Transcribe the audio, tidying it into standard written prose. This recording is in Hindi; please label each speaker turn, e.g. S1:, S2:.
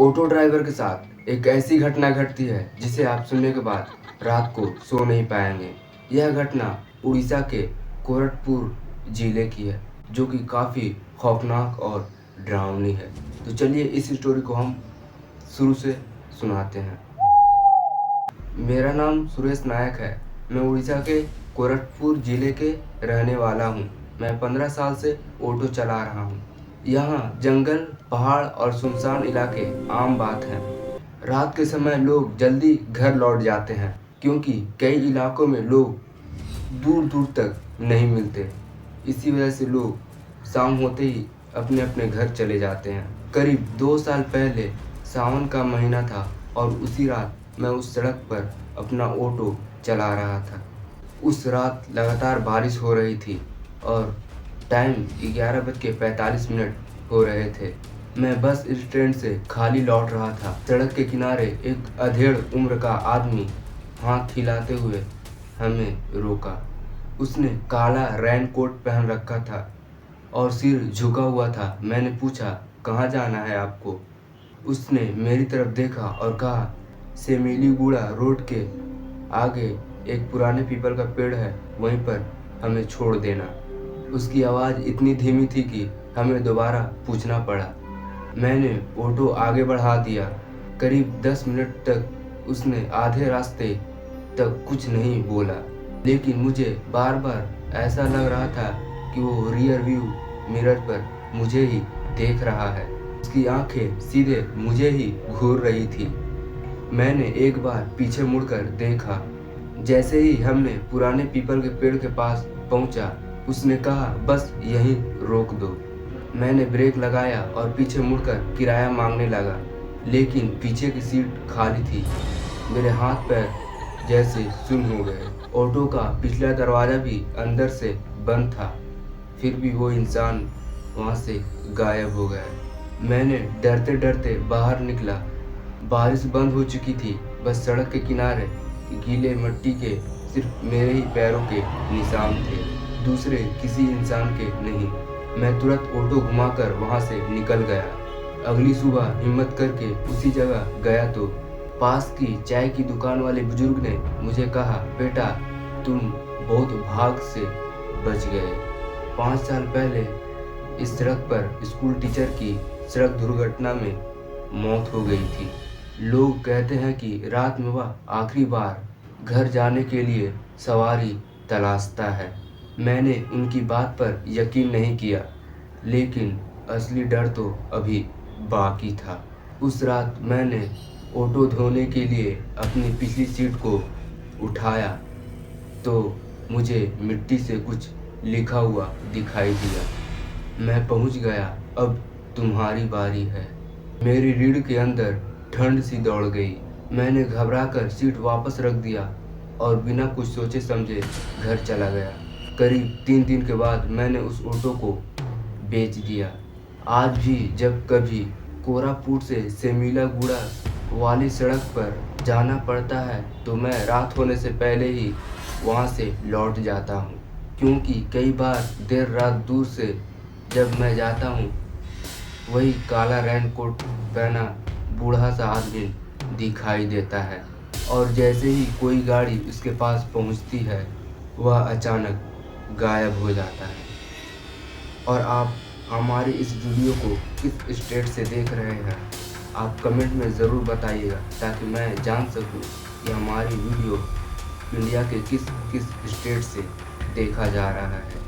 S1: ऑटो ड्राइवर के साथ एक ऐसी घटना घटती है जिसे आप सुनने के बाद रात को सो नहीं पाएंगे। यह घटना उड़ीसा के कोरटपुर जिले की है, जो कि काफ़ी खौफनाक और डरावनी है। तो चलिए इस स्टोरी को हम शुरू से सुनाते हैं। मेरा नाम सुरेश नायक है। मैं उड़ीसा के कोरटपुर जिले के रहने वाला हूँ। मैं 15 साल से ऑटो चला रहा हूँ। यहाँ जंगल, पहाड़ और सुनसान इलाके आम बात हैं। रात के समय लोग जल्दी घर लौट जाते हैं, क्योंकि कई इलाकों में लोग दूर दूर तक नहीं मिलते। इसी वजह से लोग शाम होते ही अपने अपने घर चले जाते हैं। करीब 2 साल पहले सावन का महीना था और उसी रात मैं उस सड़क पर अपना ऑटो चला रहा था। उस रात लगातार बारिश हो रही थी और टाइम 11:45 हो रहे थे। मैं बस स्टैंड से खाली लौट रहा था। सड़क के किनारे एक अधेड़ उम्र का आदमी हाथ हिलाते हुए हमें रोका। उसने काला रेन कोट पहन रखा था और सिर झुका हुआ था। मैंने पूछा, कहाँ जाना है आपको? उसने मेरी तरफ देखा और कहा, सेमिलीगुड़ा रोड के आगे एक पुराने पीपल का पेड़ है, वहीं पर हमें छोड़ देना। उसकी आवाज़ इतनी धीमी थी कि हमें दोबारा पूछना पड़ा। मैंने ऑटो आगे बढ़ा दिया। करीब 10 मिनट तक उसने आधे रास्ते तक कुछ नहीं बोला, लेकिन मुझे बार बार ऐसा लग रहा था कि वो रियर व्यू मिरर पर मुझे ही देख रहा है। उसकी आंखें सीधे मुझे ही घूर रही थी। मैंने एक बार पीछे मुड़कर देखा। जैसे ही हमने पुराने पीपल के पेड़ के पास पहुंचा, उसने कहा, बस यहीं रोक दो। मैंने ब्रेक लगाया और पीछे मुड़कर किराया मांगने लगा, लेकिन पीछे की सीट खाली थी। मेरे हाथ पैर जैसे सुन्न हो गए। ऑटो का पिछला दरवाज़ा भी अंदर से बंद था, फिर भी वो इंसान वहाँ से गायब हो गया। मैंने डरते डरते बाहर निकला। बारिश बंद हो चुकी थी। बस सड़क के किनारे गीले मिट्टी के सिर्फ मेरे ही पैरों के निशान थे, दूसरे किसी इंसान के नहीं। मैं तुरंत ऑटो घुमाकर वहां से निकल गया। अगली सुबह हिम्मत करके उसी जगह गया तो पास की चाय की दुकान वाले बुजुर्ग ने मुझे कहा, बेटा तुम बहुत भाग से बच गए। 5 साल पहले इस सड़क पर स्कूल टीचर की सड़क दुर्घटना में मौत हो गई थी। लोग कहते हैं कि रात में वह आखिरी बार घर जाने के लिए सवारी तलाशता है। मैंने उनकी बात पर यकीन नहीं किया, लेकिन असली डर तो अभी बाकी था। उस रात मैंने ऑटो धोने के लिए अपनी पिछली सीट को उठाया तो मुझे मिट्टी से कुछ लिखा हुआ दिखाई दिया। मैं पहुंच गया, अब तुम्हारी बारी है। मेरी रीढ़ के अंदर ठंड सी दौड़ गई। मैंने घबराकर सीट वापस रख दिया और बिना कुछ सोचे समझे घर चला गया। करीब 3 दिन के बाद मैंने उस ऑटो को बेच दिया। आज भी जब कभी कोरापुट से सेमिलीगुड़ा वाली सड़क पर जाना पड़ता है तो मैं रात होने से पहले ही वहाँ से लौट जाता हूँ, क्योंकि कई बार देर रात दूर से जब मैं जाता हूँ, वही काला रेन कोट पहना बूढ़ा सा आदमी दिखाई देता है और जैसे ही कोई गाड़ी उसके पास पहुंचती है, वह अचानक गायब हो जाता है। और आप हमारी इस वीडियो को किस स्टेट से देख रहे हैं, आप कमेंट में ज़रूर बताइएगा, ताकि मैं जान सकूं कि हमारी वीडियो इंडिया के किस किस स्टेट से देखा जा रहा है।